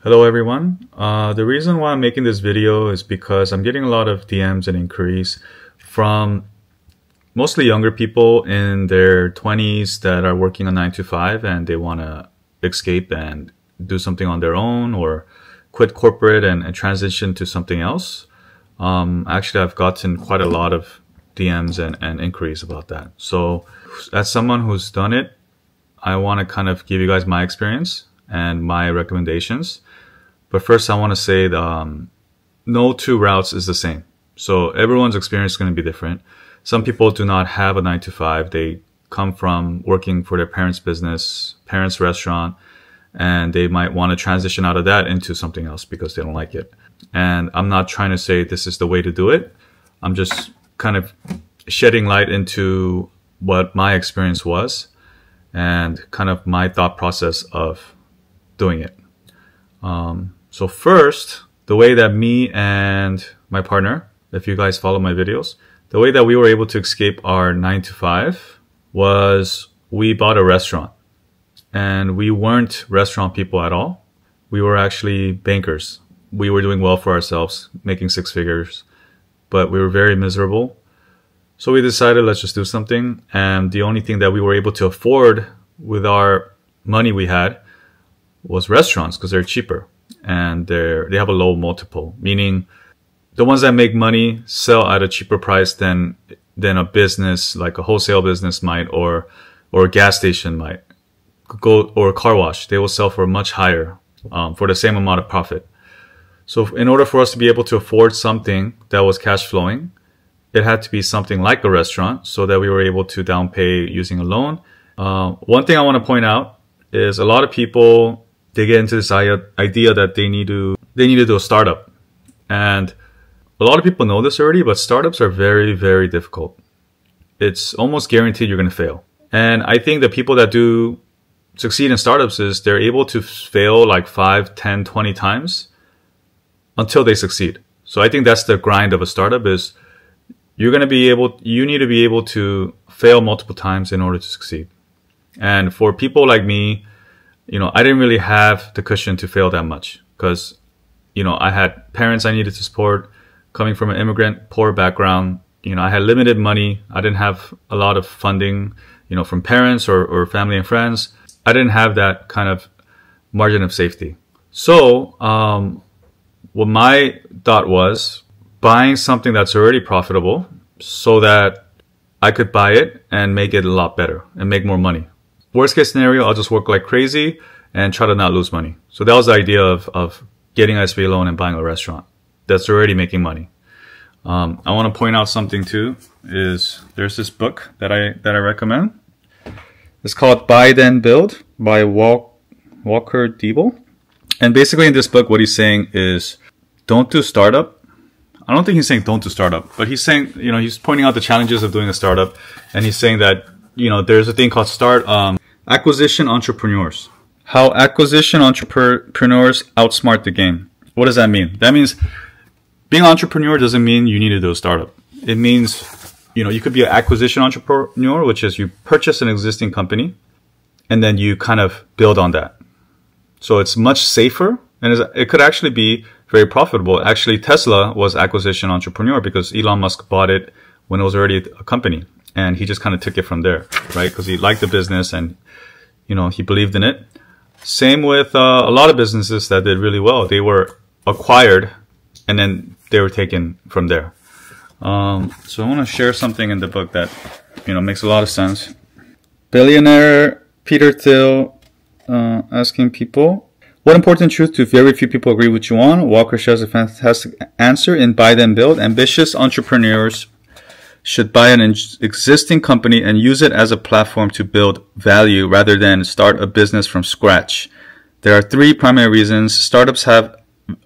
Hello everyone. The reason why I'm making this video is because I'm getting a lot of DMs and inquiries from mostly younger people in their 20s that are working a 9 to 5 and they want to escape and do something on their own or quit corporate and transition to something else. Actually, I've gotten quite a lot of DMs and inquiries about that. So as someone who's done it, I want to kind of give you guys my experience and my recommendations. But first, I want to say no two routes is the same. So everyone's experience is going to be different. Some people do not have a 9 to 5. They come from working for their parents' business, parents' restaurant, and they might want to transition out of that into something else because they don't like it. And I'm not trying to say this is the way to do it. I'm just kind of shedding light into what my experience was and kind of my thought process of doing it. So first, the way that me and my partner, if you guys follow my videos, the way that we were able to escape our 9 to 5 was we bought a restaurant. And we weren't restaurant people at all. We were actually bankers. We were doing well for ourselves, making 6 figures, but we were very miserable. So we decided, let's just do something. And the only thing that we were able to afford with our money we had was restaurants because they're cheaper and they have a low multiple, meaning the ones that make money sell at a cheaper price than a business like a wholesale business might or a gas station might go, or a car wash. They will sell for much higher for the same amount of profit. So in order for us to be able to afford something that was cash flowing, it had to be something like a restaurant so that we were able to down pay using a loan. One thing I want to point out is a lot of people, they get into this idea that they need to do a startup. And a lot of people know this already, but startups are very, very difficult. It's almost guaranteed you're going to fail. And I think the people that do succeed in startups is they're able to fail like 5, 10, 20 times until they succeed. So I think that's the grind of a startup is you need to be able to fail multiple times in order to succeed. And for people like me, I didn't really have the cushion to fail that much because, I had parents I needed to support coming from an immigrant, poor background. I had limited money. I didn't have a lot of funding, from parents or family and friends. I didn't have that kind of margin of safety. So, what my thought was buying something that's already profitable so that I could buy it and make it a lot better and make more money. Worst case scenario, I'll just work like crazy and try to not lose money. So that was the idea of getting an SBA loan and buying a restaurant that's already making money. I want to point out something too, is there's this book that I recommend. It's called Buy Then Build by Walker Diebel. And basically in this book, what he's saying is don't do startup. I don't think he's saying don't do startup, but he's saying, he's pointing out the challenges of doing a startup. And he's saying that, there's a thing called acquisition entrepreneurs. How acquisition entrepreneurs outsmart the game. What does that mean? That means being an entrepreneur doesn't mean you need to do a startup. It means, you could be an acquisition entrepreneur, which is you purchase an existing company and then you kind of build on that. So it's much safer and it could actually be very profitable. Actually, Tesla was acquisition entrepreneur because Elon Musk bought it when it was already a company and he just kind of took it from there, right? Because he liked the business and, he believed in it. Same with a lot of businesses that did really well. They were acquired and then they were taken from there. So I want to share something in the book that, makes a lot of sense. Billionaire Peter Thiel asking people, what important truth do very few people agree with you on? Walker shares a fantastic answer in Buy Then Build. Ambitious entrepreneurs should buy an existing company and use it as a platform to build value rather than start a business from scratch. There are 3 primary reasons. Startups have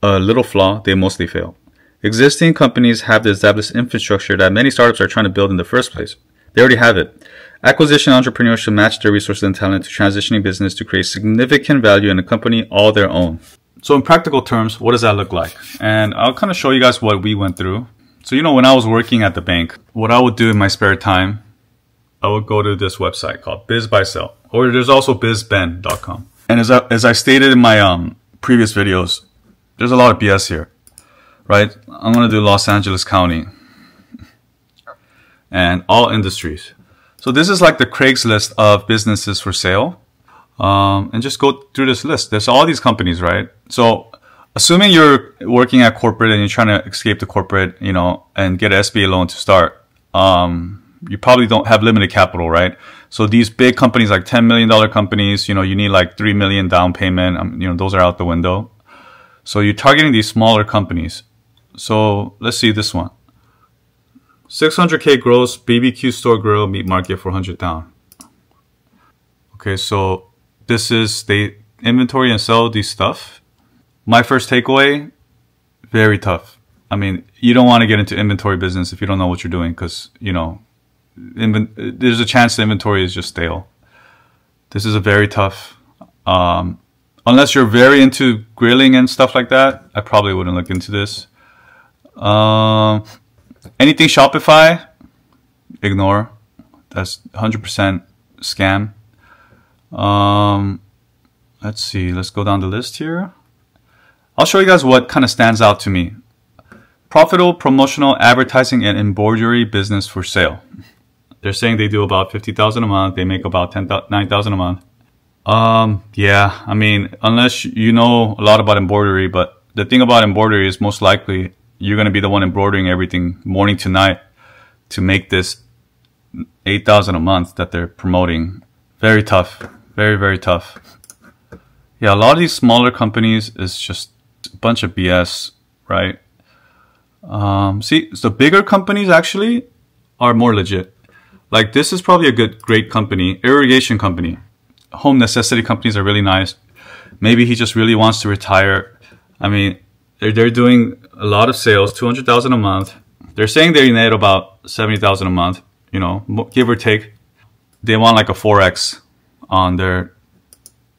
a little flaw. They mostly fail. Existing companies have the established infrastructure that many startups are trying to build in the first place. They already have it. Acquisition entrepreneurs should match their resources and talent to transitioning business to create significant value in a company all their own. So in practical terms, what does that look like? And I'll kind of show you guys what we went through. So, when I was working at the bank, what I would do in my spare time, I would go to this website called BizBuySell, or there's also bizben.com. And as I stated in my previous videos, there's a lot of BS here, right? I'm going to do Los Angeles County and all industries. So this is like the Craigslist of businesses for sale. And just go through this list. There's all these companies, right? So assuming you're working at corporate and you're trying to escape the corporate, you know, and get an SBA loan to start, you probably don't have limited capital, right? So these big companies, like $10 million companies, you know, you need like $3 million down payment. You know, those are out the window. So you're targeting these smaller companies. So let's see this one. 600K gross, BBQ store grill, meat market, 400 down. Okay, so this is, they inventory and sell these stuff. My first takeaway, very tough. I mean, you don't want to get into inventory business if you don't know what you're doing, because, you know, there's a chance the inventory is just stale. This is a very tough, unless you're very into grilling and stuff like that, I probably wouldn't look into this. Anything Shopify, ignore. That's 100% scam. Let's see. Let's go down the list here. I'll show you guys what kind of stands out to me. Profitable promotional advertising and embroidery business for sale. They're saying they do about $50,000 a month. They make about $9,000 a month. Yeah, I mean, unless you know a lot about embroidery, but the thing about embroidery is most likely you're going to be the one embroidering everything morning to night to make this $8,000 a month that they're promoting. Very tough. Very, very tough. Yeah, a lot of these smaller companies is just a bunch of BS, right? See, the bigger companies actually are more legit. Like this is probably a great company, irrigation company. Home necessity companies are really nice. Maybe he just really wants to retire. I mean, they're doing a lot of sales, 200,000 a month. They're saying they net about 70,000 a month, you know, give or take. They want like a 4x on their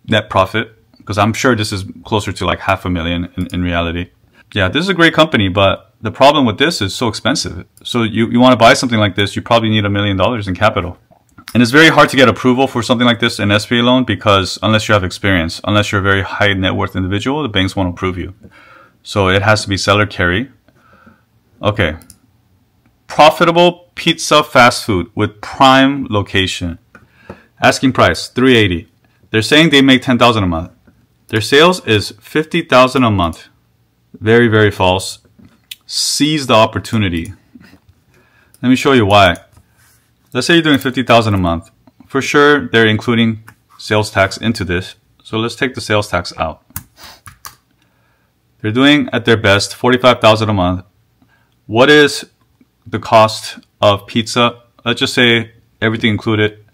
net profit, because I'm sure this is closer to like $500,000 in reality. Yeah, this is a great company, but the problem with this is so expensive. So you want to buy something like this, you probably need $1 million in capital. And it's very hard to get approval for something like this, an SBA loan, because unless you have experience, unless you're a very high net worth individual, the banks won't approve you. So it has to be seller carry. Okay. Profitable pizza fast food with prime location. Asking price, $380. They're saying they make $10,000 a month. Their sales is $50,000 a month. Very, very false. Seize the opportunity. Let me show you why. Let's say you're doing $50,000 a month. For sure, they're including sales tax into this. So let's take the sales tax out. They're doing at their best $45,000 a month. What is the cost of pizza? Let's just say everything included,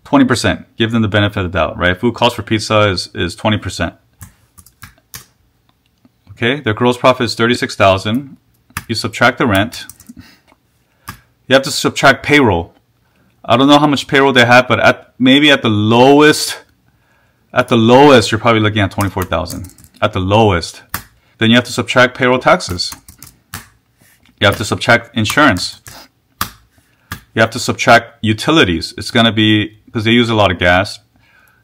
20%. Give them the benefit of the doubt, right? Food cost for pizza is 20%. Okay, their gross profit is $36,000. You subtract the rent. You have to subtract payroll. I don't know how much payroll they have, but maybe at the lowest, you're probably looking at $24,000. At the lowest. Then you have to subtract payroll taxes. You have to subtract insurance. You have to subtract utilities. It's going to be, because they use a lot of gas,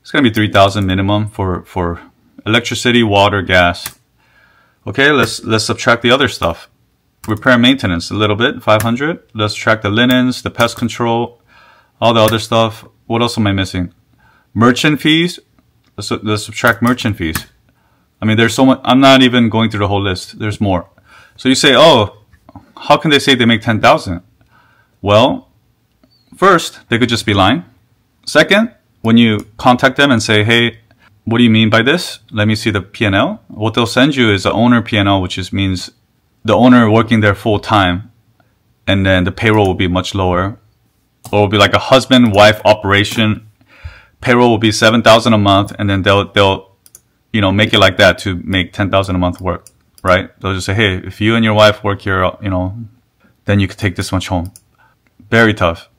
it's going to be $3,000 minimum for electricity, water, gas. Okay, let's subtract the other stuff. Repair and maintenance, a little bit, $500. Let's subtract the linens, the pest control, all the other stuff. What else am I missing? Merchant fees. Let's subtract merchant fees. I mean, there's so much. I'm not even going through the whole list. There's more. So you say, oh, how can they say they make 10,000? Well, first, they could just be lying. Second, when you contact them and say, hey, what do you mean by this? Let me see the P&L. What they'll send you is the owner P&L, which means the owner working there full time, and then the payroll will be much lower. Or it will be like a husband-wife operation. Payroll will be $7,000 a month, and then they'll you know, make it like that to make $10,000 a month work, right? They'll just say, hey, if you and your wife work here, you know, then you could take this much home. Very tough.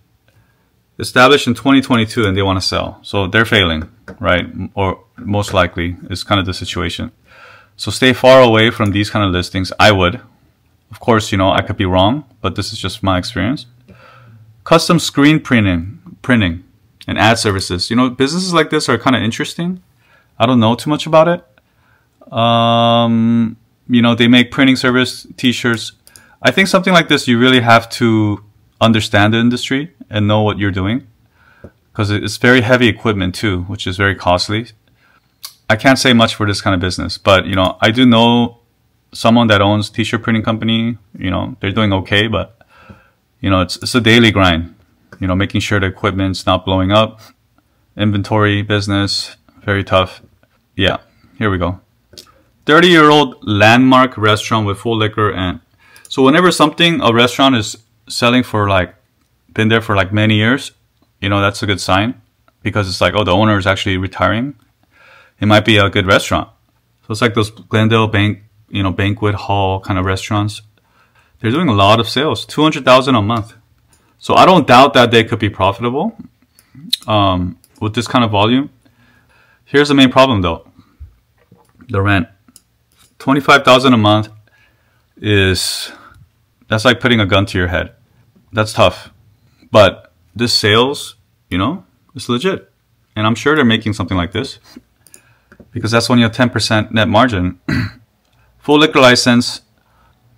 Established in 2022 and they want to sell. So they're failing, right? Or most likely is kind of the situation. So stay far away from these kind of listings. I would. Of course, you know, I could be wrong, but this is just my experience. Custom screen printing and ad services. You know, businesses like this are kind of interesting. I don't know too much about it. You know, they make printing service, t-shirts. I think something like this, you really have to understand the industry and know what you're doing, because it's very heavy equipment too, which is very costly. I can't say much for this kind of business, but you know, I do know someone that owns t-shirt printing company. You know, they're doing okay, but you know, it's a daily grind. You know, making sure the equipment's not blowing up. Inventory business, very tough. Yeah, here we go. 30-year-old landmark restaurant with full liquor. And so whenever a restaurant is selling for like, been there for like many years, you know, that's a good sign, because it's like, oh, the owner is actually retiring. It might be a good restaurant. So it's like those Glendale banquet hall kind of restaurants. They're doing a lot of sales, 200,000 a month. So I don't doubt that they could be profitable with this kind of volume. Here's the main problem though. The rent. 25,000 a month that's like putting a gun to your head. That's tough. But this sales, you know, it's legit. And I'm sure they're making something like this, because that's when you have 10% net margin. Full liquor license.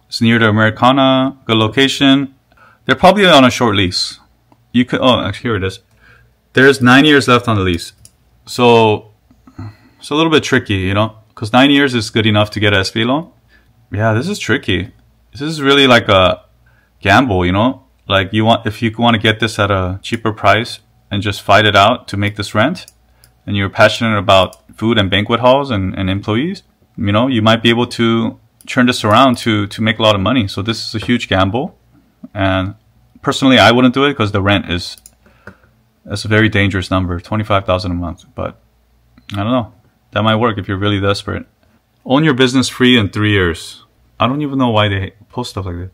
It's near the Americana. Good location. They're probably on a short lease. You could, oh, actually, here it is. There's 9 years left on the lease. So it's a little bit tricky, you know, because 9 years is good enough to get an SB loan. Yeah, this is tricky. This is really like a gamble, you know, like if you want to get this at a cheaper price and just fight it out to make this rent, and you're passionate about food and banquet halls and employees, you know, you might be able to turn this around to make a lot of money. So this is a huge gamble. And personally, I wouldn't do it, because the rent that's a very dangerous number, 25,000 a month. But I don't know. That might work if you're really desperate. Own your business free in 3 years. I don't even know why they post stuff like that.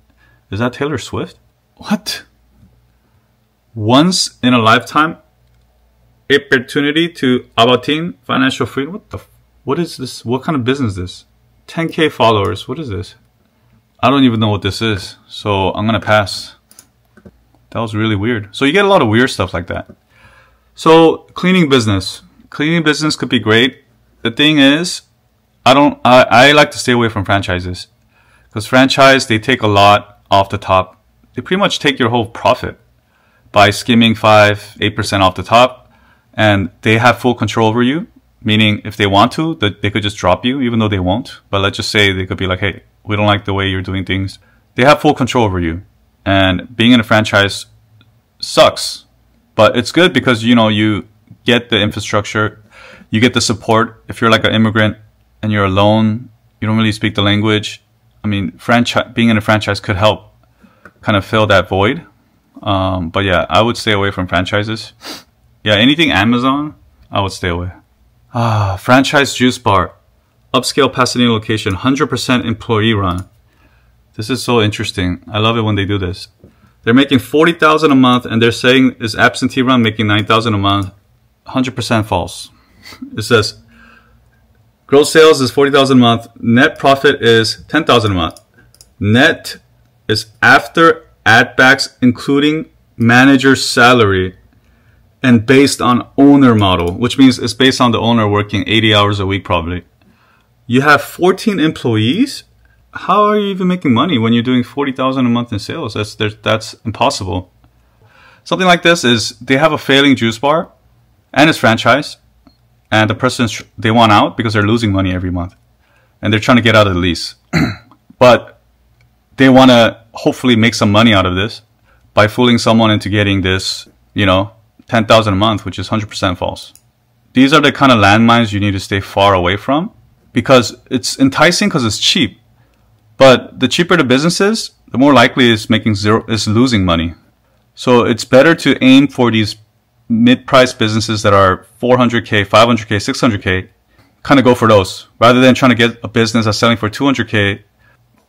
Is that Taylor Swift? What? Once in a lifetime opportunity to obtain financial freedom. What is this? What kind of business is this? 10K followers. What is this? I don't even know what this is. So I'm going to pass. That was really weird. So you get a lot of weird stuff like that. So cleaning business. Cleaning business could be great. The thing is, I like to stay away from franchises, because franchise, they take a lot off the top. They pretty much take your whole profit by skimming 5-8% off the top, and they have full control over you. Meaning, if they want to, they could just drop you, even though they won't. But let's just say they could be like, hey, we don't like the way you're doing things. They have full control over you. And being in a franchise sucks. But it's good because, you know, you get the infrastructure, you get the support. If you're like an immigrant and you're alone, you don't really speak the language. I mean, being in a franchise could help kind of fill that void. But yeah, I would stay away from franchises. Yeah, anything Amazon, I would stay away. Franchise juice bar. Upscale Pasadena location, 100% employee run. This is so interesting. I love it when they do this. They're making 40,000 a month, and they're saying is absentee run making 9,000 a month. 100% false. It says gross sales is 40,000 a month. Net profit is 10,000 a month. Net is after add backs, including manager's salary, and based on owner model, which means it's based on the owner working 80 hours a week probably. You have 14 employees? How are you even making money when you're doing 40,000 a month in sales? That's impossible. Something like this is they have a failing juice bar and it's franchise, and the person, they want out because they're losing money every month and they're trying to get out of the lease. But they want to hopefully make some money out of this by fooling someone into getting this, you know, 10,000 a month, which is 100% false. These are the kind of landmines you need to stay far away from, because it's enticing because it's cheap. But the cheaper the business is, the more likely it's losing money. So it's better to aim for these mid-price businesses that are 400K, 500K, 600K. Kind of go for those rather than trying to get a business that's selling for 200K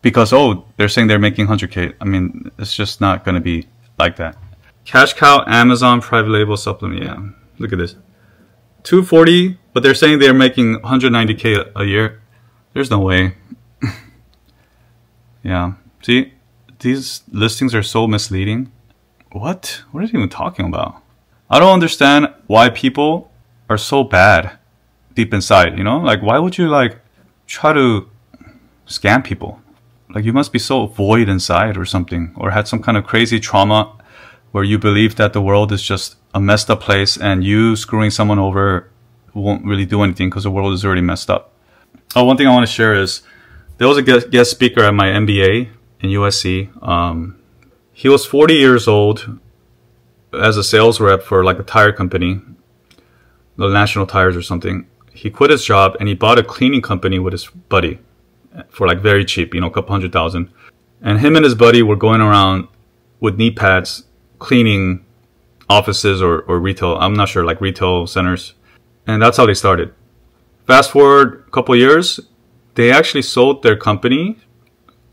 because, oh, they're saying they're making 100K. I mean, it's just not going to be like that. Cash cow, Amazon, private label supplement. Yeah, look at this. 240, but they're saying they're making 190K a year. There's no way. Yeah. See, these listings are so misleading. What? What are they even talking about? I don't understand why people are so bad deep inside, you know? Like, why would you, like, try to scam people. Like, you must be so void inside or something, or had some kind of crazy trauma where you believe that the world is just a messed up place and you screwing someone over won't really do anything because the world is already messed up. Oh, one thing I want to share is there was a guest speaker at my MBA in USC. He was 40 years old as a sales rep for like a tire company, the National Tires or something. He quit his job and he bought a cleaning company with his buddy for like very cheap, you know, a couple $100,000. And him and his buddy were going around with knee pads cleaning offices or retail, I'm not sure, like retail centers. And that's how they started. Fast forward a couple years, they actually sold their company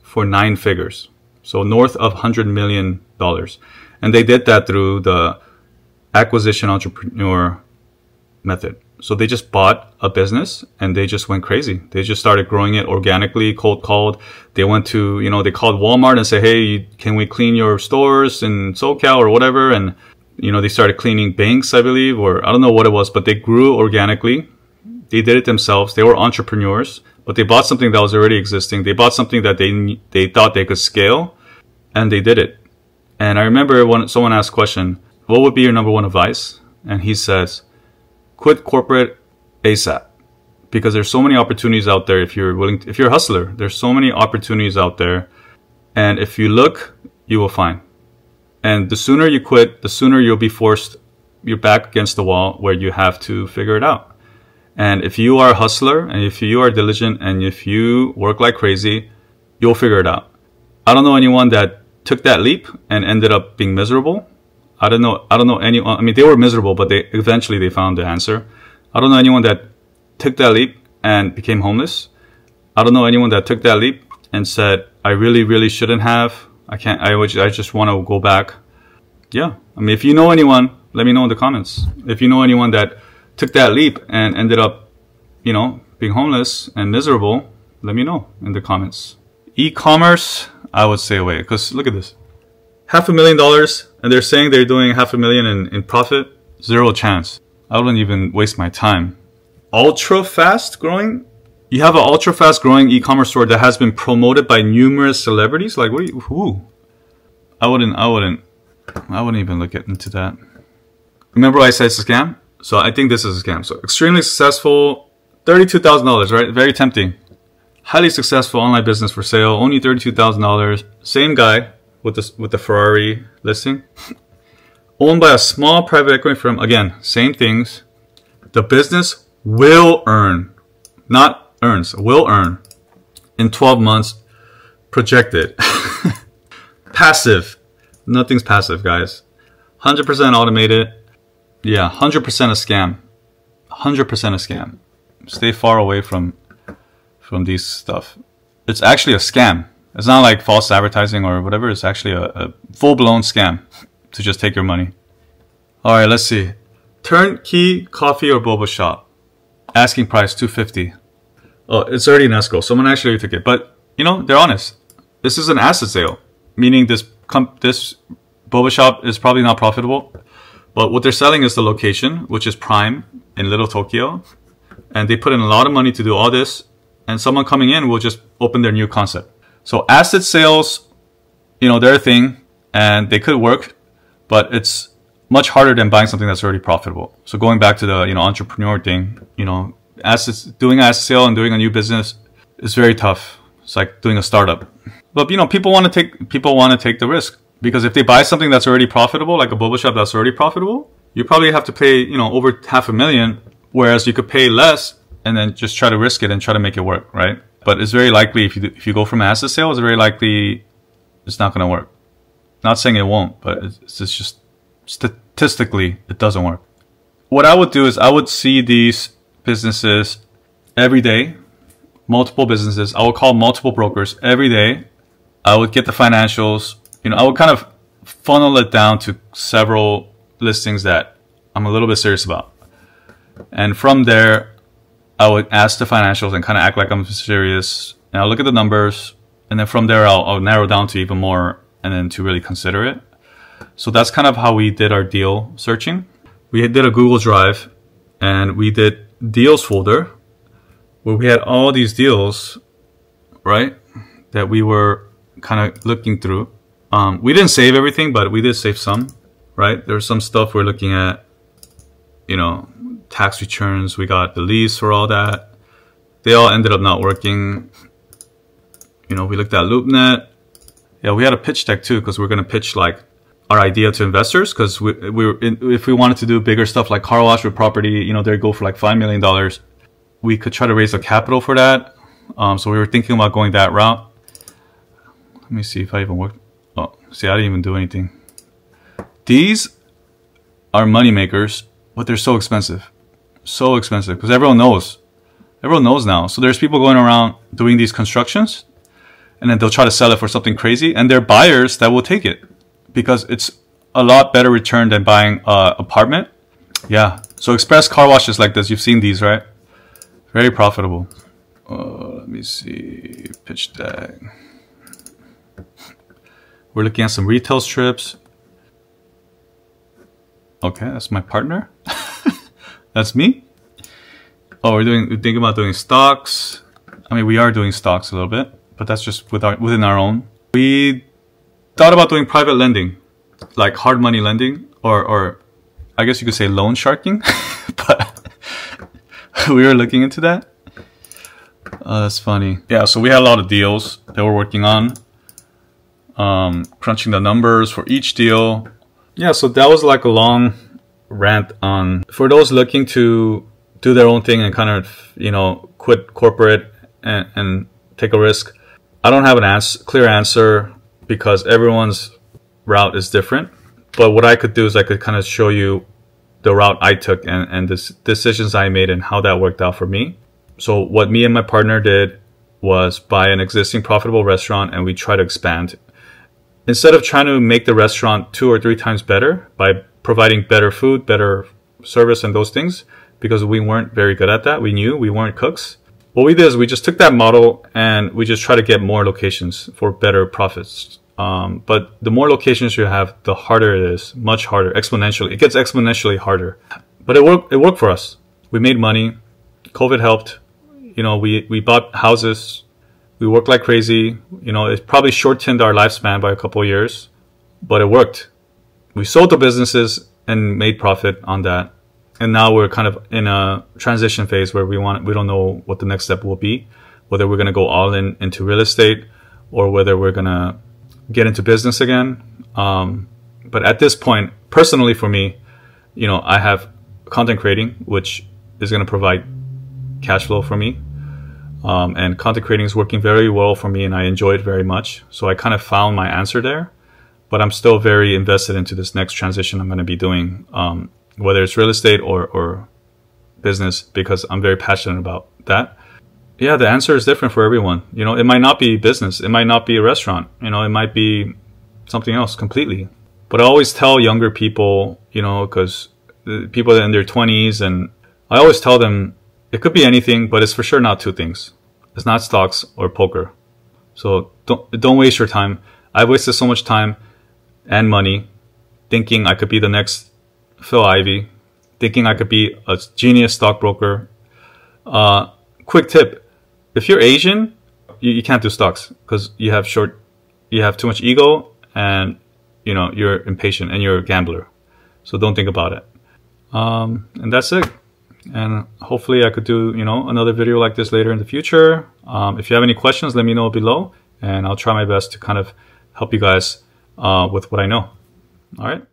for 9 figures. So north of $100 million. And they did that through the acquisition entrepreneur method. So they just bought a business and they just went crazy. They just started growing it organically, cold called. They went to, you know, they called Walmart and said, hey, can we clean your stores in SoCal or whatever? And, you know, they started cleaning banks, I believe, or I don't know what it was, but they grew organically. They did it themselves. They were entrepreneurs, but they bought something that was already existing. They bought something that they thought they could scale, and they did it. And I remember when someone asked a question, what would be your number one advice? And he says, quit corporate ASAP, because there's so many opportunities out there. If you're willing to, if you're a hustler, there's so many opportunities out there. And if you look, you will find. And the sooner you quit, the sooner you'll be forced, you're back against the wall where you have to figure it out. And if you are a hustler and if you are diligent and if you work like crazy, you'll figure it out. I don't know anyone that took that leap and ended up being miserable. I don't know anyone. I mean, they were miserable, but eventually they found the answer. I don't know anyone that took that leap and became homeless. I don't know anyone that took that leap and said, I really, really shouldn't have. I just want to go back. Yeah. I mean, if you know anyone, let me know in the comments. If you know anyone that took that leap and ended up, you know, being homeless and miserable, let me know in the comments. E-commerce, I would stay away, because look at this. $500,000, and they're saying they're doing $500,000 in profit. Zero chance. I wouldn't even waste my time. Ultra fast growing? You have an ultra fast growing e-commerce store that has been promoted by numerous celebrities? Like, what? Who? I wouldn't even look into that. Remember I said it's a scam? So I think this is a scam. So extremely successful, $32,000, right? Very tempting. Highly successful online business for sale, only $32,000. Same guy with the Ferrari listing. Owned by a small private equity firm. Again, same things. The business will earn, not earns, will earn in 12 months projected. Passive. Nothing's passive, guys. 100% automated. Yeah, 100% a scam. 100% a scam. Stay far away from these stuff. It's actually a scam. It's not like false advertising or whatever. It's actually a full-blown scam to just take your money. All right, let's see. Turnkey coffee or boba shop. Asking price $250. Oh, it's already in escrow. Someone actually took it, but you know, they're honest. This is an asset sale, meaning this boba shop is probably not profitable, but what they're selling is the location, which is prime in Little Tokyo, and they put in a lot of money to do all this, and someone coming in will just open their new concept. So asset sales, you know, they're a thing, and they could work, but it's much harder than buying something that's already profitable. So going back to the, you know, entrepreneur thing, you know, doing an asset sale and doing a new business is very tough. It's like doing a startup. But you know, people want to take the risk, because if they buy something that's already profitable, like a boba shop that's already profitable, you probably have to pay, you know, over $500,000, whereas you could pay less and then just try to risk it and try to make it work, right? But it's very likely if you go from asset sale, it's very likely it's not going to work. Not saying it won't, but it's just statistically it doesn't work. What I would do is I would see these businesses every day, multiple businesses. I would call multiple brokers every day. I would get the financials. You know, I would kind of funnel it down to several listings that I'm a little bit serious about. And from there, I would ask the financials and kind of act like I'm serious. And I'll look at the numbers. And then from there, I'll narrow down to even more and then to really consider it. So that's kind of how we did our deal searching. We did a Google Drive and we did deals folder. where we had all these deals, right, that we were kind of looking through. We didn't save everything, but we did save some, right? There's some stuff we're looking at, you know, tax returns. We got the lease for all that. They all ended up not working. You know, we looked at LoopNet. Yeah, we had a pitch deck too, because we're going to pitch like our idea to investors, because if we wanted to do bigger stuff like car wash with property, you know, they'd go for like $5 million. We could try to raise the capital for that. So we were thinking about going that route. Let me see if I even worked. Oh, see, I didn't even do anything. These are money makers, but they're so expensive. So expensive, because everyone knows. Everyone knows now. So there's people going around doing these constructions, and then they'll try to sell it for something crazy, and they're buyers that will take it because it's a lot better return than buying an apartment. Yeah. So express car washes like this, you've seen these, right? Very profitable. Let me see. Pitch deck. We're looking at some retail strips. Okay, that's my partner. That's me. Oh, we're thinking about doing stocks. I mean, we are doing stocks a little bit, but that's just within our own. We thought about doing private lending, like hard money lending, or I guess you could say loan sharking, but we were looking into that. That's funny. Yeah, so we had a lot of deals that we're working on, crunching the numbers for each deal. Yeah, so that was like a long rant on, for those looking to do their own thing and kind of, you know, quit corporate and take a risk. I don't have an clear answer because everyone's route is different. But what I could do is I could kind of show you the route I took and the decisions I made and how that worked out for me. So what me and my partner did was buy an existing profitable restaurant, and we try to expand. Instead of trying to make the restaurant 2 or 3 times better by providing better food, better service, and those things, because we weren't very good at that. We knew we weren't cooks. What we did is we just took that model and we just try to get more locations for better profits. But the more locations you have, the harder it is, much harder, exponentially. It gets exponentially harder. But it worked for us. We made money. COVID helped. You know, we bought houses. We worked like crazy. You know, it probably shortened our lifespan by a couple of years, but it worked. We sold the businesses and made profit on that. And now we're kind of in a transition phase where we don't know what the next step will be, whether we're going to go all into real estate or whether we're going to get into business again. But at this point, personally for me, you know, I have content creating, which is going to provide cash flow for me. And content creating is working very well for me and I enjoy it very much. So I kind of found my answer there, but I'm still very invested into this next transition I'm going to be doing, whether it's real estate or business, because I'm very passionate about that. Yeah, the answer is different for everyone. You know, it might not be business. It might not be a restaurant. You know, it might be something else completely. But I always tell younger people, you know, because people in their 20s, and I always tell them it could be anything, but it's for sure not 2 things. It's not stocks or poker. So don't waste your time. I've wasted so much time and money thinking I could be the next Phil Ivey, thinking I could be a genius stockbroker. Quick tip. If you're Asian, you can't do stocks because you have too much ego and, you know, you're impatient and you're a gambler. So don't think about it. And that's it. And hopefully I could do, you know, another video like this later in the future. If you have any questions, let me know below and I'll try my best to kind of help you guys with what I know. All right.